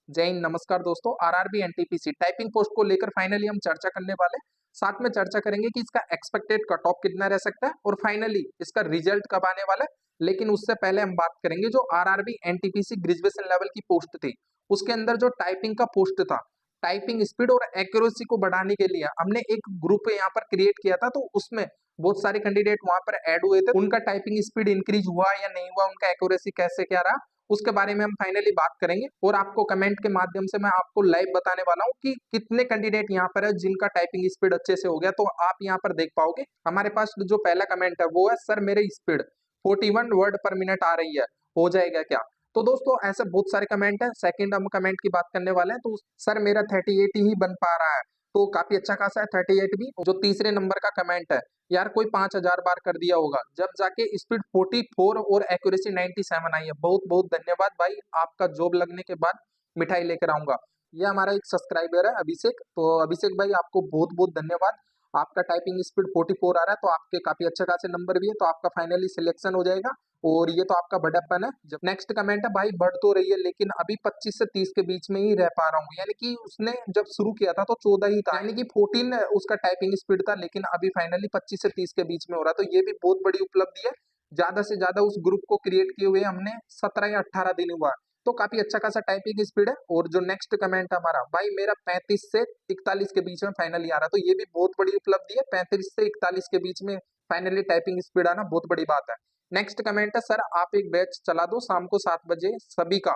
जय हिंद, नमस्कार दोस्तों। आरआरबी एनटीपीसी टाइपिंग पोस्ट को लेकर फाइनली हम चर्चा करने वाले हैं। साथ में चर्चा करेंगे कि इसका एक्सपेक्टेड कट ऑफ कितना रह सकता है और फाइनली इसका रिजल्ट कब आने वाला है। लेकिन उससे पहले हम बात करेंगे जो आरआरबी एनटीपीसी ग्रेजुएशन लेवल की पोस्ट थी, उसके अंदर जो टाइपिंग का पोस्ट था, टाइपिंग स्पीड और एक्यूरेसी को बढ़ाने के लिए हमने एक ग्रुप यहाँ पर क्रिएट किया था। तो उसमें बहुत सारे कैंडिडेट वहां पर ऐड हुए थे। उनका टाइपिंग स्पीड इंक्रीज हुआ या नहीं हुआ, उनका एक्यूरेसी कैसे क्या रहा, उसके बारे में हम फाइनली बात करेंगे। और आपको कमेंट के माध्यम से मैं आपको लाइव बताने वाला हूं कि कितने कैंडिडेट यहाँ पर है जिनका टाइपिंग स्पीड अच्छे से हो गया। तो आप यहाँ पर देख पाओगे हमारे पास जो पहला कमेंट है वो है, सर मेरे स्पीड 41 वर्ड पर मिनट आ रही है, हो जाएगा क्या। तो दोस्तों ऐसे बहुत सारे कमेंट है। सेकंड हम कमेंट की बात करने वाले हैं। तो सर मेरा 38 ही बन पा रहा है, तो काफी अच्छा खासा है 38 भी। जो तीसरे नंबर का कमेंट है, यार कोई 5000 बार कर दिया होगा जब जाके स्पीड 44 और एक्यूरेसी 97 आई है। बहुत बहुत धन्यवाद भाई, आपका जॉब लगने के बाद मिठाई लेकर आऊंगा। ये हमारा एक सब्सक्राइबर है अभिषेक। तो अभिषेक भाई आपको बहुत बहुत धन्यवाद। आपका टाइपिंग स्पीड 44 आ रहा है, तो आपके काफी अच्छे खासे नंबर भी है, तो आपका फाइनली सिलेक्शन हो जाएगा। और ये तो आपका बड़प्पन है। जब नेक्स्ट कमेंट है, भाई बढ़ तो रही है लेकिन अभी 25 से 30 के बीच में ही रह पा रहा हूँ। यानी कि उसने जब शुरू किया था तो 14 ही था, यानी कि 14 उसका टाइपिंग स्पीड था, लेकिन अभी फाइनली 25 से 30 के बीच में हो रहा है। तो ये भी बहुत बड़ी उपलब्धि है। ज्यादा से ज्यादा उस ग्रुप को क्रिएट किए हुए हमने 17 या 18 दिन हुआ है, तो काफी अच्छा खासा टाइपिंग स्पीड है। और जो नेक्स्ट कमेंट है हमारा, भाई मेरा 35 से 41 के बीच में फाइनली आ रहा है, तो ये भी बहुत बड़ी उपलब्धि है। 35 से 41 के बीच में फाइनली टाइपिंग स्पीड आना बहुत बड़ी बात है। नेक्स्ट कमेंट है, सर आप एक बैच चला दो शाम को 7 बजे, सभी का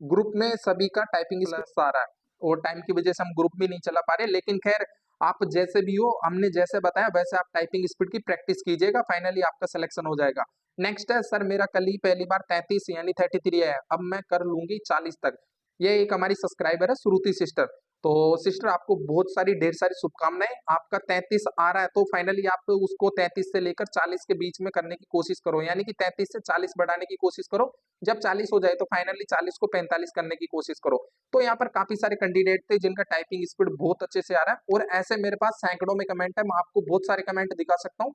ग्रुप में सभी का टाइपिंग स्पीड आ रहा है और टाइम की वजह से हम ग्रुप भी नहीं चला पा रहे। लेकिन खैर आप जैसे भी हो, हमने जैसे बताया वैसे आप टाइपिंग स्पीड की प्रैक्टिस कीजिएगा, फाइनली आपका सिलेक्शन हो जाएगा। नेक्स्ट है, सर मेरा कल ही पहली बार 33 यानी 33 है, अब मैं कर लूंगी 40 तक। ये एक हमारी सब्सक्राइबर है श्रुति सिस्टर। तो सिस्टर आपको बहुत सारी ढेर सारी शुभकामनाएं। आपका 33 आ रहा है तो फाइनली आप उसको 33 से लेकर 40 के बीच में करने की कोशिश करो, यानी कि 33 से 40 बढ़ाने की कोशिश करो। जब 40 हो जाए तो फाइनली 40 को 45 करने की कोशिश करो। तो यहाँ पर काफी सारे कैंडिडेट थे जिनका टाइपिंग स्पीड बहुत अच्छे से आ रहा है, और ऐसे मेरे पास सैकड़ों में कमेंट है। मैं आपको बहुत सारे कमेंट दिखा सकता हूँ।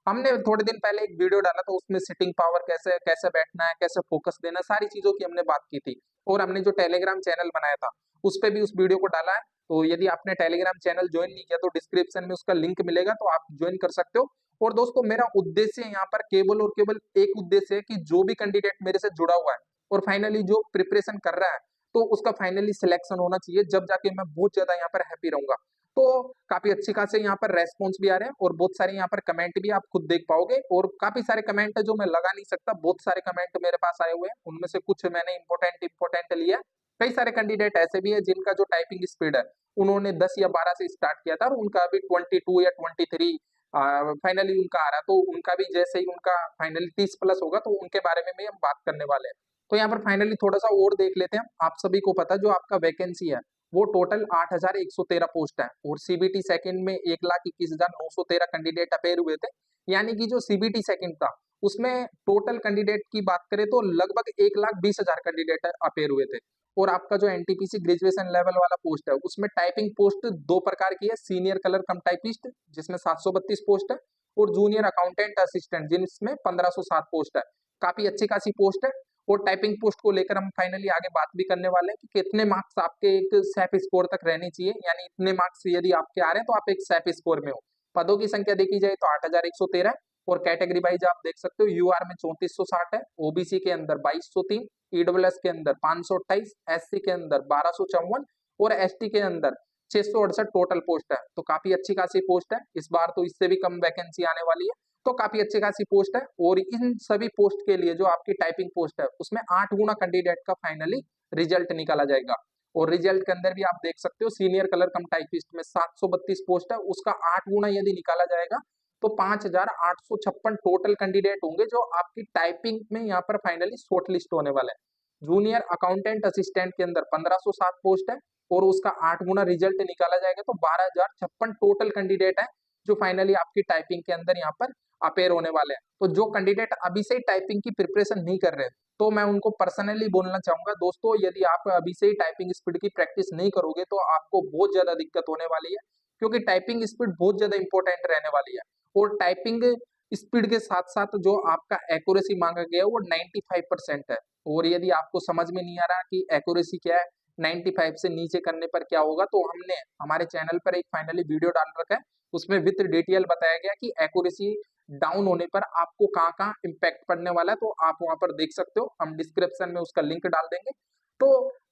हमने थोड़े दिन पहले एक वीडियो डाला था, उसमें सिटिंग पावर कैसे कैसे बैठना है, कैसे फोकस देना है, सारी चीजों की हमने बात की थी। और हमने जो टेलीग्राम चैनल बनाया था उस पर भी उस वीडियो को डाला है। तो यदि आपने टेलीग्राम चैनल ज्वाइन नहीं किया तो डिस्क्रिप्शन में उसका लिंक मिलेगा, तो आप ज्वाइन कर सकते हो। और दोस्तों मेरा उद्देश्य यहाँ पर केवल और केवल एक उद्देश्य है कि जो भी कैंडिडेट मेरे से जुड़ा हुआ है और फाइनली जो प्रिपरेशन कर रहा है, तो उसका फाइनली सिलेक्शन होना चाहिए, जब जाके मैं बहुत ज्यादा यहाँ पर हैप्पी रहूंगा। तो काफी अच्छी खासे यहाँ पर रेस्पॉन्स भी आ रहे हैं और बहुत सारे यहाँ पर कमेंट भी आप खुद देख पाओगे। और काफी सारे कमेंट है जो मैं लगा नहीं सकता, बहुत सारे कमेंट मेरे पास आए हुए हैं, उनमें से कुछ मैंने इंपोर्टेंट लिया। कई सारे कैंडिडेट ऐसे भी है जिनका जो टाइपिंग स्पीड है उन्होंने 10 या 12 से स्टार्ट किया था और उनका अभी 22 या 23 फाइनली उनका आ रहा है। तो उनका भी जैसे ही उनका फाइनली 30 प्लस होगा तो उनके बारे में भी हम बात करने वाले हैं। तो यहाँ पर फाइनली थोड़ा सा और देख लेते हैं। आप सभी को पता है जो आपका वैकेंसी है वो टोटल 8113 पोस्ट है, और सीबीटी सेकंड में 1,21,913 कैंडिडेट अपेयर हुए थे। यानी कि जो सीबीटी सेकंड था उसमें टोटल कैंडिडेट की बात करें तो लगभग 1,20,000 कैंडिडेट अपेयर हुए थे। और आपका जो एनटीपीसी ग्रेजुएशन लेवल वाला पोस्ट है उसमें टाइपिंग पोस्ट दो प्रकार की है, सीनियर कलर कम टाइपिस्ट जिसमें 732 पोस्ट है, और जूनियर अकाउंटेंट असिस्टेंट जिसमें 1507 पोस्ट है। काफी अच्छी खासी पोस्ट है। और टाइपिंग पोस्ट को लेकर हम फाइनली आगे बात भी करने वाले हैं कि कितने मार्क्स आपके एक सेफ स्कोर तक रहने चाहिए, यानी इतने मार्क्स यदि आपके आ रहे हैं तो आप एक सेफ स्कोर में हो। पदों की संख्या देखी जाए तो 8113 है, और कैटेगरी वाइज आप देख सकते हो यूआर में 3460 है, ओबीसी के अंदर 2203, ईडब्ल्यूएस के अंदर 528, एससी के अंदर 1254 और एसटी के अंदर 668 टोटल पोस्ट है। तो काफी अच्छी खासी पोस्ट है। इस बार तो इससे भी कम वैकेंसी आने वाली है, तो काफी अच्छी खासी पोस्ट है। और इन सभी पोस्ट के लिए जो आपकी टाइपिंग पोस्ट है उसमें 8 गुना कैंडिडेट का फाइनली रिजल्ट निकाला जाएगा। और रिजल्ट के अंदर भी आप देख सकते हो सीनियर कलर कम टाइपिस्ट में 732 पोस्ट है, उसका 8 गुना यदि निकाला जाएगा तो 5,856 टोटल कैंडिडेट होंगे जो आपकी टाइपिंग में यहाँ पर फाइनली शॉर्टलिस्ट होने वाले हैं। जूनियर अकाउंटेंट असिस्टेंट के अंदर 1507 पोस्ट है, और उसका 8 गुना रिजल्ट निकाला जाएगा तो 12,056 टोटल कैंडिडेट है जो फाइनली आपकी टाइपिंग के अंदर यहाँ पर अपेयर होने वाले हैं। तो जो कैंडिडेट अभी से ही टाइपिंग की प्रिपरेशन नहीं कर रहे तो मैं उनको पर्सनली बोलना चाहूंगा, दोस्तों यदि आप अभी से ही टाइपिंग स्पीड की प्रैक्टिस नहीं करोगे तो आपको बहुत ज्यादा दिक्कत होने वाली है, क्योंकि टाइपिंग स्पीड बहुत ज्यादा इंपॉर्टेंट रहने वाली है। और टाइपिंग स्पीड के साथ साथ जो आपका एक्यूरेसी मांगा गया है वो 95% है। और यदि आपको समझ में नहीं आ रहा कि एक्यूरेसी क्या है 95 से नीचे करने पर क्या होगा। तो हमने हमारे चैनल पर एक फाइनली वीडियो डाल रखा है, उसमें विद डिटेल बताया गया कि एक्यूरेसी डाउन होने पर आपको कहाँ कहाँ इम्पैक्ट पड़ने वाला है। तो आप वहां पर देख सकते हो, हम डिस्क्रिप्शन में उसका लिंक डाल देंगे। तो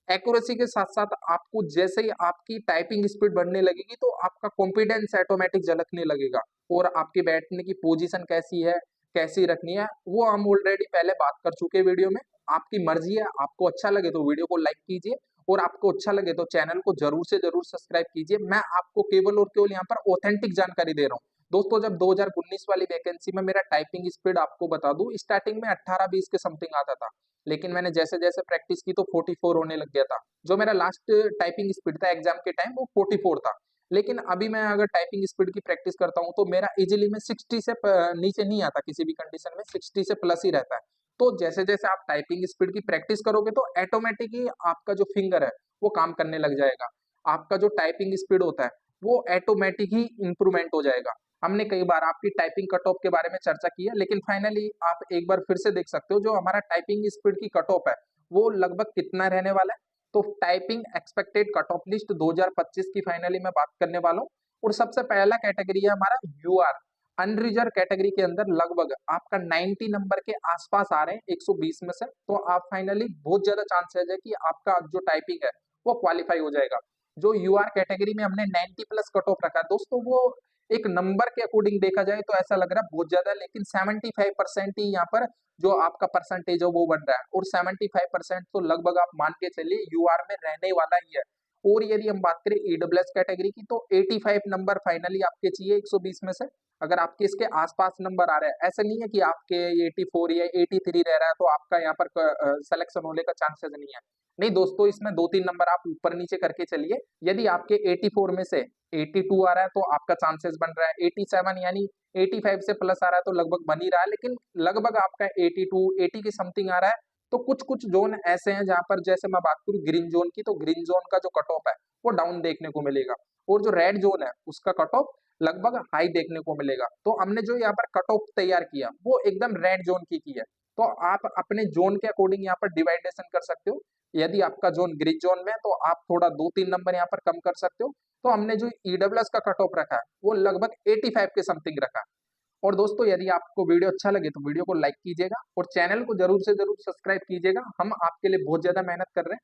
एक्यूरेसी के साथ साथ आपको जैसे ही आपकी टाइपिंग स्पीड बढ़ने लगेगी तो आपका कॉन्फिडेंस ऑटोमेटिक झलकने लगेगा, और आपके बैठने की पोजीशन कैसी है, कैसी रखनी है, वो हम ऑलरेडी पहले बात कर चुके हैं वीडियो में। आपकी मर्जी है, आपको अच्छा लगे तो वीडियो को लाइक कीजिए, और आपको अच्छा लगे तो चैनल को जरूर से जरूर सब्सक्राइब कीजिए। मैं आपको केवल और केवल यहाँ पर ऑथेंटिक जानकारी दे रहा हूँ दोस्तों। जब 2019 वाली वैकेंसी में मेरा टाइपिंग स्पीड आपको बता दूं, स्टार्टिंग में 18-20 के समथिंग आता था, लेकिन मैंने जैसे जैसे प्रैक्टिस की तो 44 होने लग गया था। जो मेरा लास्ट टाइपिंग स्पीड था एग्जाम के टाइम, वो 44 था। लेकिन अभी मैं अगर टाइपिंग स्पीड की प्रैक्टिस करता हूँ तो मेरा इजीली में 60 से नीचे नहीं आता, किसी भी कंडीशन में 60 से प्लस ही रहता है। तो जैसे जैसे आप टाइपिंग स्पीड की प्रैक्टिस करोगे तो ऑटोमेटिकली आपका जो फिंगर है वो काम करने लग जाएगा, आपका जो टाइपिंग स्पीड होता है वो ऑटोमेटिक ही इंप्रूवमेंट हो जाएगा। हमने कई बार आपकी टाइपिंग कट ऑफ के बारे में चर्चा की है, लेकिन फाइनली आप एक बार फिर से देख सकते हो जो हमारा टाइपिंग स्पीड की कट ऑफ है वो लगभग कितना रहने वाला है। तो typing expected cut off list 2025 की फाइनली मैं बात करने वाला हूँ। और सबसे पहला कैटेगरी है हमारा यूआर अनरिजर्व कैटेगरी के अंदर, लगभग आपका 90 नंबर के आसपास आ रहे हैं 120 में से। तो आप फाइनली बहुत ज्यादा चांसेस है कि आपका जो टाइपिंग है वो क्वालिफाई हो जाएगा। जो यूआर कैटेगरी में हमने 90 प्लस कट ऑफ रखा है दोस्तों, वो एक नंबर के अकॉर्डिंग देखा जाए तो ऐसा लग रहा है बहुत ज्यादा, लेकिन 75% ही यहाँ पर जो आपका परसेंटेज है वो बन रहा है, और 75% तो लगभग आप मान के चलिए यूआर में रहने वाला ही है। और यदि हम बात करें ईडब्ल्यूएस कैटेगरी की तो 85 नंबर फाइनली आपके चाहिए 120 में से। अगर आपके इसके आसपास नंबर आ रहे हैं, ऐसा नहीं है कि आपके 84 या 83 रह रहा है तो आपका यहाँ पर सिलेक्शन होने का चांसेस नहीं है। नहीं दोस्तों, इसमें 2-3 नंबर आप ऊपर नीचे करके चलिए। यदि आपके 84 में से 82 आ रहा है तो आपका चांसेस बन रहा है 87, यानी 85 से प्लस आ रहा है तो लगभग बन ही रहा है। लेकिन लगभग आपका 82 80 की समथिंग आ रहा है। तो कुछ कुछ जोन ऐसे हैं जहां पर, जैसे मैं बात करूं ग्रीन जोन की, तो ग्रीन जोन का जो कट ऑफ है वो डाउन देखने को मिलेगा, और जो रेड जोन है उसका कट ऑफ लगभग हाई देखने को मिलेगा। तो हमने जो यहाँ पर कट ऑफ तैयार किया वो एकदम रेड जोन की है। तो आप अपने जोन के अकॉर्डिंग यहाँ पर डिवाइडेशन कर सकते हो। यदि आपका जोन ग्रीन जोन में है तो आप थोड़ा 2-3 नंबर यहाँ पर कम कर सकते हो। तो हमने जो ईडब्ल्यूएस का कट ऑफ रखा है वो लगभग 85 के समथिंग रखा है। और दोस्तों, यदि आपको वीडियो अच्छा लगे तो वीडियो को लाइक कीजिएगा, और चैनल को जरूर से जरूर सब्सक्राइब कीजिएगा, हम आपके लिए बहुत ज्यादा मेहनत कर रहे हैं।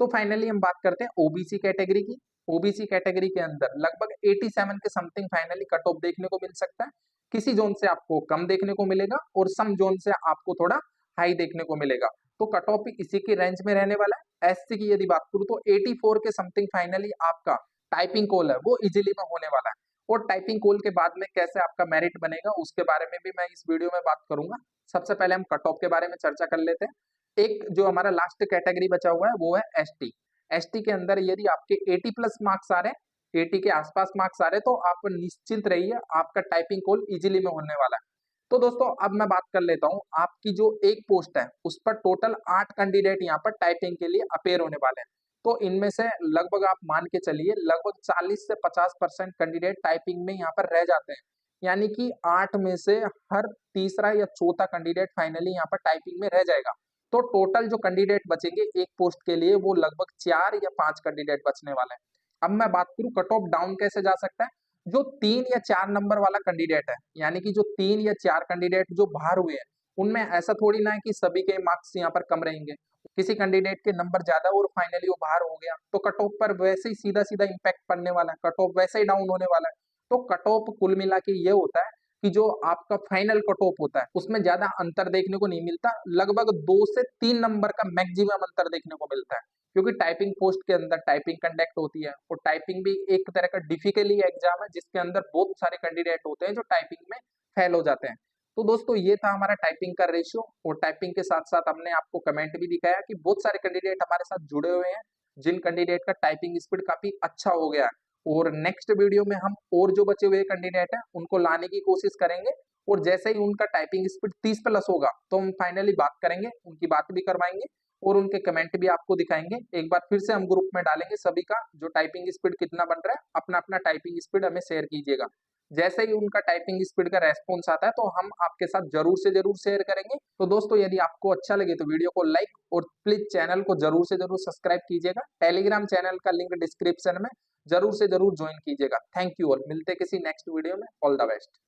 तो फाइनली हम बात करते हैं ओबीसी कैटेगरी की। ओबीसी कैटेगरी के अंदर लगभग 87 के समथिंग फाइनली कट ऑफ देखने को मिल सकता है। किसी जोन से आपको कम देखने को मिलेगा और सम जोन से आपको थोड़ा हाई देखने को मिलेगा। तो कट ऑफ इसी के रेंज में रहने वाला है। एससी की यदि बात करूं तो 84 के समथिंग फाइनली आपका टाइपिंग कॉल है वो इजीली में होने वाला है। और टाइपिंग कॉल के बाद में कैसे आपका मेरिट बनेगा उसके बारे में भी मैं इस वीडियो में बात करूंगा। सबसे पहले हम कट ऑफ के बारे में चर्चा कर लेते हैं। एक जो हमारा लास्ट कैटेगरी बचा हुआ है वो है एसटी। एसटी के अंदर यदि आपके 80 प्लस मार्क्स आ रहे हैं, 80 के आसपास मार्क्स आ रहे हैं, तो आप निश्चिंत रहिए, आपका टाइपिंग कॉल इजीली में होने वाला है। तो दोस्तों अब मैं बात कर लेता हूँ, आपकी जो एक पोस्ट है उस पर टोटल 8 कैंडिडेट यहाँ पर टाइपिंग के लिए अपेयर होने वाले हैं। तो इनमें से लगभग आप मान के चलिए लगभग 40 से 50% कैंडिडेट टाइपिंग में यहाँ पर रह जाते हैं, यानी कि 8 में से हर तीसरा या चौथा कैंडिडेट फाइनली यहाँ पर टाइपिंग में रह जाएगा। तो टोटल जो कैंडिडेट बचेंगे एक पोस्ट के लिए वो लगभग 4 या 5 कैंडिडेट बचने वाले हैं। अब मैं बात करूं कट ऑफ डाउन कैसे जा सकता है। जो 3 या 4 नंबर वाला कैंडिडेट है, यानी कि जो 3 या 4 कैंडिडेट जो बाहर हुए हैं, उनमें ऐसा थोड़ी ना है कि सभी के मार्क्स यहाँ पर कम रहेंगे। किसी कैंडिडेट के नंबर ज्यादा और फाइनली वो बाहर हो गया तो कट ऑफ पर वैसे ही सीधा सीधा इम्पैक्ट पड़ने वाला है, कट ऑफ वैसे ही डाउन होने वाला है। तो कट ऑफ कुल मिला के ये होता है कि जो आपका फाइनल कट ऑफ होता है उसमें ज्यादा अंतर देखने को नहीं मिलता, लगभग 2 से 3 नंबर का मैक्सिमम अंतर देखने को मिलता है। क्योंकि टाइपिंग पोस्ट के अंदर टाइपिंग कंडक्ट होती है, और टाइपिंग भी एक तरह का डिफिकल्टी एग्जाम है जिसके अंदर बहुत सारे कैंडिडेट होते हैं जो टाइपिंग में फेल हो जाते हैं। तो दोस्तों ये था हमारा टाइपिंग का रेशियो, और टाइपिंग के साथ साथ हमने आपको कमेंट भी दिखाया कि बहुत सारे कैंडिडेट हमारे साथ जुड़े हुए हैं जिन कैंडिडेट का टाइपिंग स्पीड काफी अच्छा हो गया है। और नेक्स्ट वीडियो में हम और जो बचे हुए कैंडिडेट हैं उनको लाने की कोशिश करेंगे, और जैसे ही उनका टाइपिंग स्पीड 30 प्लस होगा तो हम फाइनली बात करेंगे, उनकी बात भी करवाएंगे और उनके कमेंट भी आपको दिखाएंगे। एक बार फिर से हम ग्रुप में डालेंगे सभी का जो टाइपिंग स्पीड कितना बन रहा है, अपना अपना टाइपिंग स्पीड हमें शेयर कीजिएगा। जैसे ही उनका टाइपिंग स्पीड का रेस्पॉन्स आता है तो हम आपके साथ जरूर से जरूर शेयर करेंगे। तो दोस्तों यदि आपको अच्छा लगे तो वीडियो को लाइक और प्लीज चैनल को जरूर से जरूर सब्सक्राइब कीजिएगा। टेलीग्राम चैनल का लिंक डिस्क्रिप्शन में जरूर से जरूर ज्वाइन कीजिएगा। थैंक यू ऑल, मिलते किसी नेक्स्ट वीडियो में। All the best.